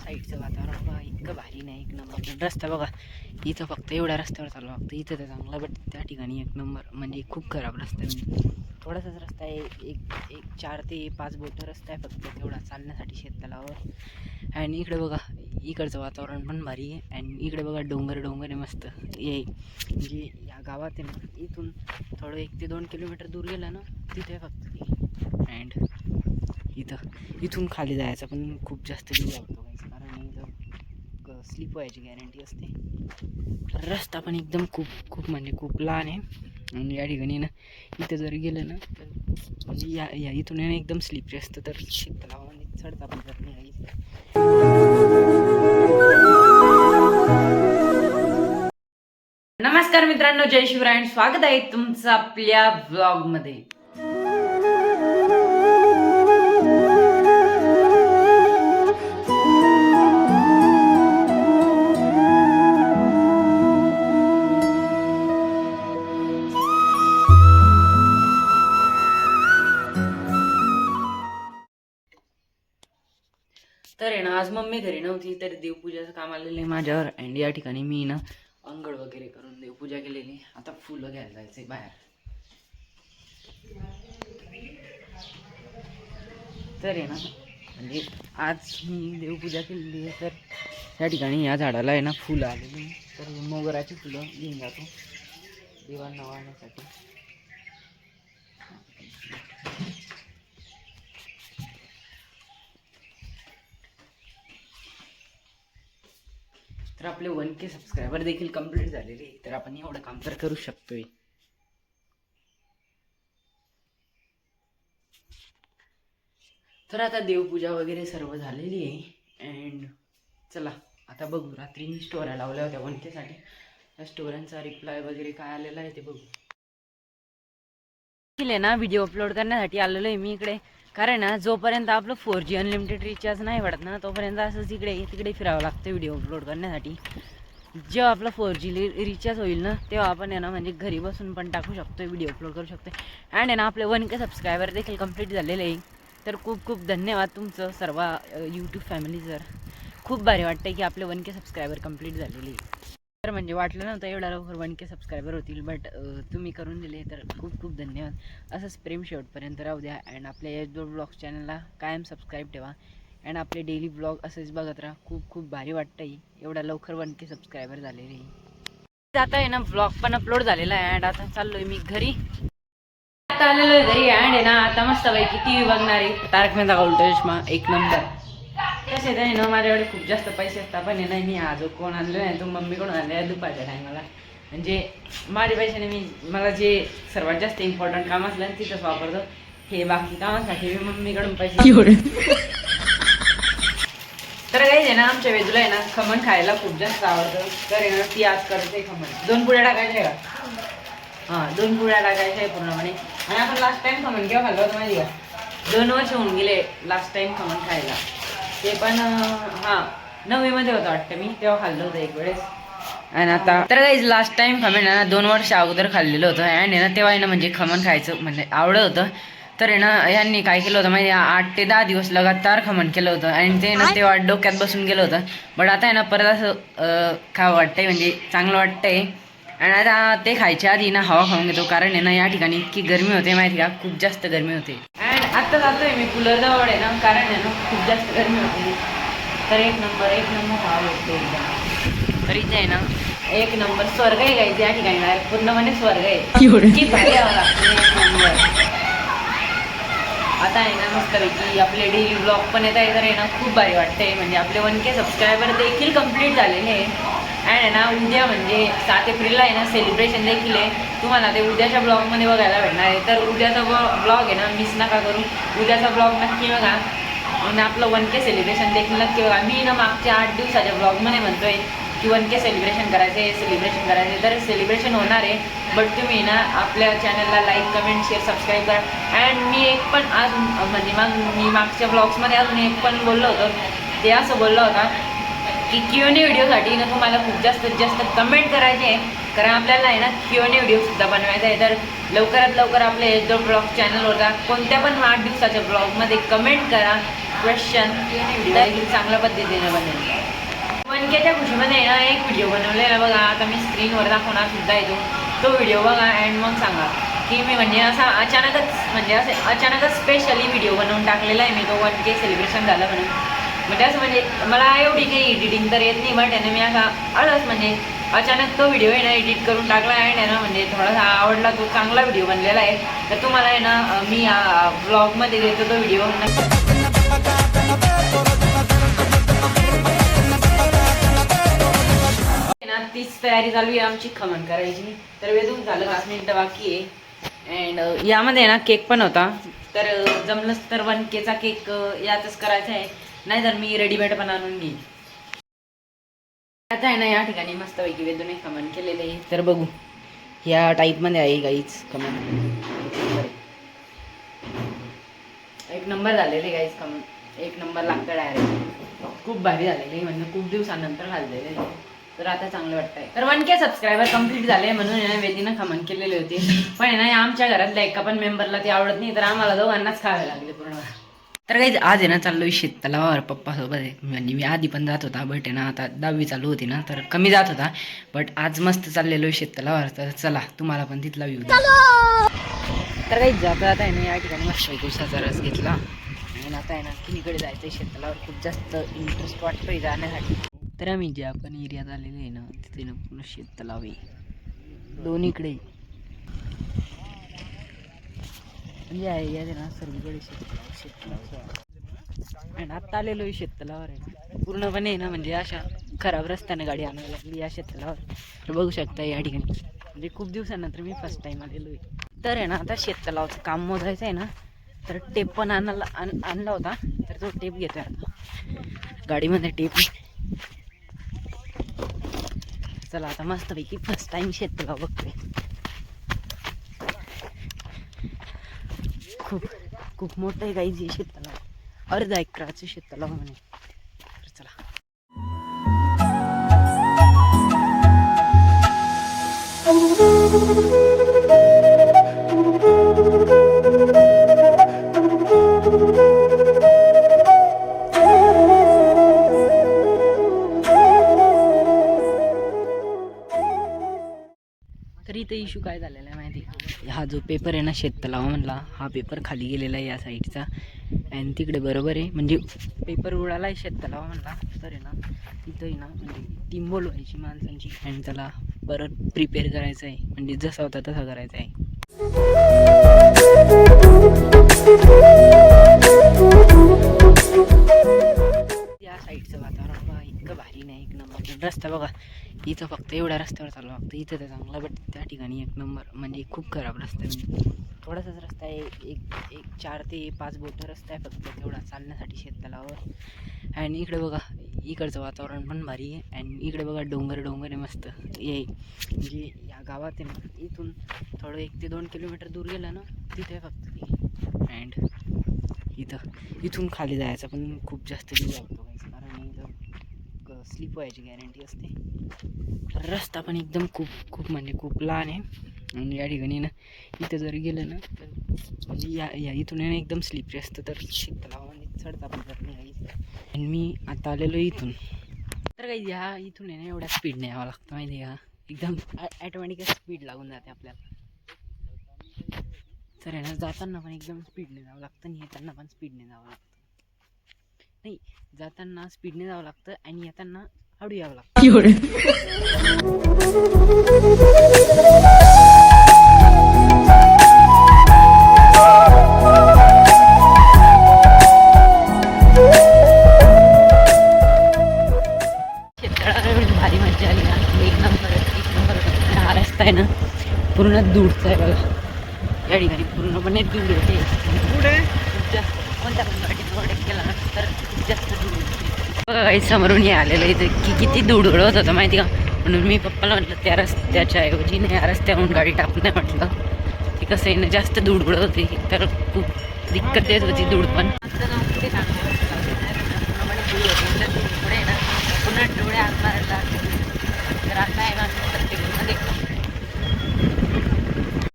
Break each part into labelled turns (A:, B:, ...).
A: साईडचं वातावरण बघा इतकं भारी नाही, एक नंबर. रस्ता बघा इथं फक्त एवढ्या रस्त्यावर चालू लागतं, इथं तर चांगला, बट त्या ठिकाणी एक नंबर म्हणजे खूप खराब रस्ता आहे. म्हणजे थोडासाच रस्ता आहे, एक 4 ते 5 बोटं रस्ता आहे फक्त तेवढा चालण्यासाठी शेततलावर. आणि इकडे बघा इकडचं वातावरण पण भारी आहे. आणि इकडे बघा डोंगर आहे मस्त. ये म्हणजे या गावात आहे ना, इथून थोडं 1 ते 2 किलोमीटर दूर गेलं ना तिथे फक्त ती. अँड इथून खाली जायचं पण खूप जास्त जीव लागतो गाईस, कारण इथं स्लिप व्हायची गॅरंटी असते. रस्ता पण एकदम खूप म्हणजे खूप लहान आहे. आणि या ठिकाणी ना इथं जर गेलं ना तर म्हणजे या इथून ना एकदम स्लिपरी असतं, तर शेततलावामध्ये चढता पण जात नाही. नमस्कार मित्रांनो, जय शिवराय, स्वागत आहे तुमचं आपल्या व्लॉगमध्ये. तर आहे ना, आज मम्मी घरी नव्हती, तर देवपूजाचं काम आलेलं आहे माझ्यावर. अँड या ठिकाणी मी ना अंघोळ वगैरे करून देवपूजा केलेली. आता फुलं घ्यायला जायचंय बाहेर. तर आहे ना, म्हणजे आज मी देवपूजा केलेली आहे, तर त्या ठिकाणी या झाडाला आहे ना फुलं आलेली, तर मोगराची फुलं घेऊन जातो देवांना वाहण्यासाठी. तर आपले 1K सबस्क्रायबर देखील कंप्लीट झालेले, तर आपण एवढं काम तर करू शकतोय. तर आता देवपूजा वगैरे सर्व झालेली आहे. अँड चला आता बघू, रात्री मी स्टोऱ्या लावल्या होत्या 1K साठी, त्या स्टोऱ्यांचा रिप्लाय वगैरे काय आलेला आहे ते बघू. ना व्हिडिओ अपलोड करण्यासाठी आलेलो आहे मी इकडे, कारण ना जोपर्यंत आपलं 4G अनलिमिटेड रिचार्ज नाही वाढत ना तोपर्यंत असंच इकडे तिकडे फिरावं लागतं व्हिडिओ अपलोड करण्यासाठी. जेव्हा आपला 4G रिचार्ज होईल ना तेव्हा आपण आहे ना म्हणजे घरी बसून पण टाकू शकतो, व्हिडिओ अपलोड करू शकतो. अँड आहे ना आपले 1K सबस्क्रायबर देखील कंप्लीट झालेले आहे. तर खूप धन्यवाद तुमचं सर्व यूट्यूब फॅमिलीजर. खूप भारी वाटतं की आपले 1K सबस्क्रायबर कंप्लीट झालेले. तर म्हणजे वाटलं नव्हतं एवढ्या लवकर 1K सबस्क्रायबर होतील, बट तुम्ही करून दिले, तर खूप धन्यवाद. असंच प्रेम शेवटपर्यंत राहू द्या. अँड आपल्या या ब्लॉग चॅनलला कायम सबस्क्राईब ठेवा. अँड आपले डेली ब्लॉग असेच बघत राहा. खूप भारी वाटतंय एवढ्या लवकर 1K सबस्क्रायबर झालेले. आता आहे ना ब्लॉग पण अपलोड झालेला आहे. अँड आता चाललोय मी घरी. आता आलेलो आहे घरी. अँड आहे ना आता मस्त पैकी TV बघणार आहे, तारक मेहता का उलटा चष्मा एक नंबर. तसे आहे ना माझ्याकडे खूप जास्त पैसे असतात, पण नाही मी आजो कोण आणलं नाही, तो मम्मी कोण आणले दुपारच्या टायमाला. म्हणजे माझ्या पैशाने मला जे सर्वात जास्त इम्पॉर्टंट काम असलं ना तिथंच वापरतो. हे बाकी कामासाठी मी मम्मीकडून पैसे. तर काही आहे ना आमच्या वेदूला आहे ना खमण खायला खूप जास्त आवडतं. तर आहे ना ती आज करते खमण. 2 पुड्या टाकायच्या का? हां 2 पुड्या टाकायच्या आहे पूर्णपणे. आणि आपण लास्ट टाइम खमण केव्हा खाल्लं होतं माहिती का? 2 वर्ष होऊन गेले लास्ट टाइम खमण खायला. ते पण हां 9वीमध्ये होतं वाटतं मी, तेव्हा खाल्लं होतं एक वेळेस. आणि आता तर काही लास्ट टाइम खमण ना 2 वर्ष अगोदर खाल्लेलं होतं. आणि ना तेव्हा आहे ना म्हणजे खमण खायचं म्हणजे आवडत होतं. तर आहे ना यांनी काय केलं होतं माहिती 8 ते 10 दिवस लगातार खमण केलं होतं. आणि ते ना तेव्हा डोक्यात बसून गेलं होतं. बट आता आहे ना परत असं खावं वाटतंय, म्हणजे चांगलं वाटतंय. आणि आता ते खायच्या आधी ना हवा खाऊन घेतो, कारण आहे ना या ठिकाणी इतकी गरमी होते माहिती का, खूप जास्त गरमी होते. अँड आत्ता जातोय मी कूलर जवळ आहे ना, कारण आहे ना खूप जास्त गरमी होते. तर एक नंबर हवा भेटते एकदम. तर इथे आहे ना एक नंबर स्वर्ग आहे गायचं या ठिकाणी, पूर्णपणे स्वर्ग आहे. की भारी हवा लागते एक नंबर. आता आहे ना मस्तपैकी आपले डेली ब्लॉग पण येत आहे, तर आहे ना खूप भारी वाटते. म्हणजे आपले 1K सबस्क्रायबर देखील कंप्लीट झालेले आहे. अँड आहे ना उद्या म्हणजे 7 एप्रिलला आहे ना सेलिब्रेशन देखील आहे. तुम्हाला ते उद्याच्या ब्लॉगमध्ये बघायला भेटणार आहे. तर उद्याचा ब्लॉग आहे ना मिस नका करू, उद्याचा ब्लॉग नक्की बघा. आणि आपलं 1K सेलिब्रेशन देखील नक्की बघा. मी ना मागच्या 8 दिवसाच्या ब्लॉगमध्ये म्हणतोय की 1K सेलिब्रेशन करायचे, तर सेलिब्रेशन होणार आहे. बट तुम्ही ना आपल्या चॅनलला लाईक कमेंट शेअर सबस्क्राईब करा. अँड मी एक पण आज म्हणजे मी मागच्या ब्लॉग्समध्ये अजून एक पण बोललो होतो, ते असं बोललो होता की Q&A व्हिडिओसाठी ना तुम्हाला खूप जास्त कमेंट करायचे आहे, कारण आपल्याला आहे ना Q&A व्हिडिओसुद्धा बनवायचा आहे. तर लवकरात लवकर आपल्या ब्लॉग चॅनलवर जा, कोणत्या पण 8 दिवसाच्या ब्लॉगमध्ये कमेंट करा क्वेश्चन व्हिडिओ चांगल्या पद्धतीने बनेल. 1Kच्या खुशीमध्ये ना एक व्हिडिओ बनवलेला बघा, आता मी स्क्रीनवर दाखवणार सुद्धा येतो तो व्हिडिओ बघा अँड मग सांगा की मी म्हणजे असा अचानकच स्पेशली व्हिडिओ बनवून टाकलेला आहे मी तो 1K सेलिब्रेशन झालं म्हणून. म्हणजे असं म्हणजे मला एवढी काही एडिटिंग तर येत नाही, बट आहे ना मी असा आळस म्हणजे अचानक तो व्हिडिओ आहे ना एडिट करून टाकला अँड आहे ना म्हणजे थोडासा आवडला, तो चांगला व्हिडिओ बनलेला आहे. तर तुम्हाला आहे ना मी ब्लॉगमध्ये देतो तो व्हिडिओ. तीच तयारी चालू आहे आमची खमण करायची. तर वेदून झालं 5 मिनिटं बाकी आहे. अँड यामध्ये ना केक पण होता, तर जमलंच तर 1Kचा केक यातच करायचा आहे, नाहीतर मी रेडीमेड पण आणून घेईन. आता आहे ना या ठिकाणी मस्तपैकी वेदूने खमण केलेले आहे. तर बघू या टाईपमध्ये आहे गाईच खमण. एक नंबर झालेले गाईच खमण, एक नंबर लागतं डायरेक्ट. खूप भारी झालेले म्हणजे खूप दिवसानंतर घाललेले, तर आता चांगलं वाटतंय. तर 1K सबस्क्रायबर कंप्लीट झाले म्हणून वेदीनं खमण केलेले होते, पण आहे ना आमच्या घरातल्या एका पण मेंबरला ते आवडत नाही, तर आम्हाला दोघांनाच खावे लागले पूर्ण. तर काही आज आहे ना चाललो शेततलावावर पप्पासोबत आहे. म्हणजे मी आधी पण जात होता, बट आहे ना आता 10वी चालू होती ना तर कमी जात होता, बट आज मस्त चाललेलो शेततलावावर. तर चला तुम्हाला पण तिथला व्ह्यू. तर काही जाता आहे ना या ठिकाणी मस्त उसाचा रस घेतला आणि आता आहे ना तिकडे जायचं शेततलावावर. खूप जास्त इंटरेस्ट वाटतोय जाण्यासाठी. तर आम्ही जे आपण एरियात आलेले आहे ना तिथे ना पूर्ण शेततलाव आहे दोन्हीकडे. म्हणजे आहे या ना सर्वीकडे शेततलाव. आणि आत्ता आलेलो आहे शेततलावर आहे ना पूर्णपणे आहे ना म्हणजे अशा खराब रस्त्याने गाडी आणायला लागली या शेततलावर. तर बघू शकता या ठिकाणी म्हणजे खूप दिवसानंतर मी फर्स्ट टाईम आलेलो आहे. तर आहे ना आता शेततलावचं काम मोजायचं आहे ना, तर टेप पण आणला होता, तर तो टेप घेतोय आता गाडीमध्ये टेप. चला आता मस्तपैकी फर्स्ट टाइम शेततलाव बघतोय. खूप मोठं आहे गाईज हे शेततलाव, अर्धा एकराचं शेततलाव म्हणे. तर चला तरी इथं इश्यू काय झालेला आहे माहिती. हा जो पेपर आहे ना शेततलाव म्हणला, हा पेपर खाली गेलेला आहे या साईडचा आणि तिकडे बरोबर आहे म्हणजे पेपर उडाला आहे शेततलाव म्हणला. तर आहे ना तिथं आहे ना म्हणजे टीम बोलवायची माणसांची आणि त्याला परत प्रिपेअर करायचं आहे, म्हणजे जसा होता तसा करायचा आहे. या साईडचं वातावरण बघा इतकं भारी नाही, एक नंबर. रस्ता बघा इथं फक्त एवढ्या रस्त्यावर चालू लागतं, इथं तर चांगला, बट त्या ठिकाणी एक नंबर म्हणजे खूप खराब रस्ता आहे. थोडासाच रस्ता आहे, एक 4 ते 5 बोटं रस्ता आहे फक्त तेवढा चालण्यासाठी शेततलावावर. आणि इकडे बघा इकडचं वातावरण पण भारी आहे आणि इकडे बघा डोंगर आहे मस्त. ये म्हणजे या गावात आहे ना इथून थोडं 1 ते 2 किलोमीटर दूर गेलं ना तिथे फक्त. अँड इथून खाली जायचं पण खूप जास्त जीव लागतो कारण इथं स्लिप व्हायची गॅरंटी असते. रस्ता पण एकदम खूप म्हणजे खूप लहान आहे आणि या ठिकाणी ना इथं जर गेलं ना तर म्हणजे या इथून ना एकदम स्लिपरी असतं, तर शेततलावामध्ये चढता पण जात नाही. आणि मी आता आलेलो इथून, तर काही ह्या इथून आहे ना एवढ्या स्पीडने यावं लागतं माहिती आहे का, एकदम ॲटोमॅटिक स्पीड लागून जाते आपल्याला. तर आहे ना जाताना पण एकदम स्पीडने जावं लागतं आणि येताना पण स्पीडने जावं लागतं. नाही, जाताना स्पीडने जावं लागतं आणि येताना हळू यावं लागतं. भारी मजा आली ना, एक नंबर. हा रस्ता आहे ना पूर्ण दूरचा आहे बघा, या ठिकाणी पूर्णपणे दूर होते. खूप जास्त कोणत्या पण गाडीत केला ना तर खूप जास्त दूर होते बघा. काही समोरून हे आलेलं इथं की किती दूर उडवत होतं माहिती का, म्हणून मी पप्पाला म्हटलं त्या रस्त्याच्या ऐवजी नाही या रस्त्यावरून गाडी टाकून नाही म्हटलं. ते कसं आहे ना जास्त दूर उडत होती तर खूप दिक्कत येत होती दूर पण. पुढे ना पुन्हा डोळे आग मारायला तर आता आहे ना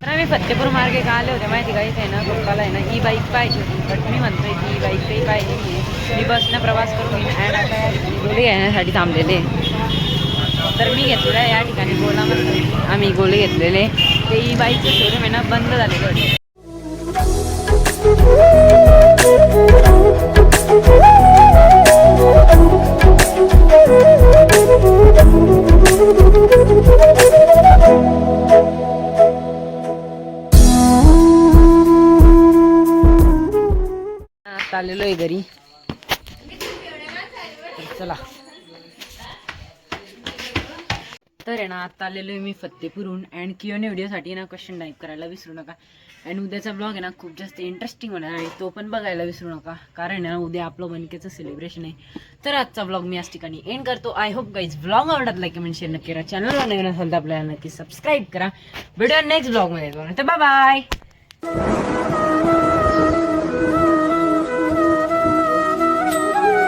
A: तर आम्ही फत्तेपूर मार्गे का आले होते माहिती का, इथे ना पप्पाला आहे ना ई बाईक पाहिजे होती, बट मी म्हणतोय की ई बाईक काही पाहिजे नाही, मी बसनं प्रवास करून घेईन. अँड आता गोळी घेण्यासाठी थांबलेले. तर मी घेतलेलं आहे या ठिकाणी गोलामध्ये आम्ही गोळे घेतलेले. ते ई बाईकचं शोरूम आहे ना बंद झालेलं होतं. आलेलो आहे घरी. चला तर आहे ना आता आलेलो आहे मी फत्तेपूरहून. अँड Q&A व्हिडिओसाठी ना क्वेश्चन टाईप करायला विसरू नका. अँड उद्याचा ब्लॉग आहे ना खूप जास्त इंटरेस्टिंग होणार आहे, तो पण बघायला विसरू नका, कारण आहे ना उद्या आपलं बनकेचं सेलिब्रेशन आहे. तर आजचा ब्लॉग मी आज ठिकाणी एंड करतो. आय होप गाईज ब्लॉग आवडत, लाईक कमेंट शेअर नक्की करा. चॅनलवर नवीन असेल तर आपल्याला नक्की सबस्क्राईब करा. व्हिडिओ नेक्स्ट ब्लॉगमध्ये येतो. तर बाय बाय.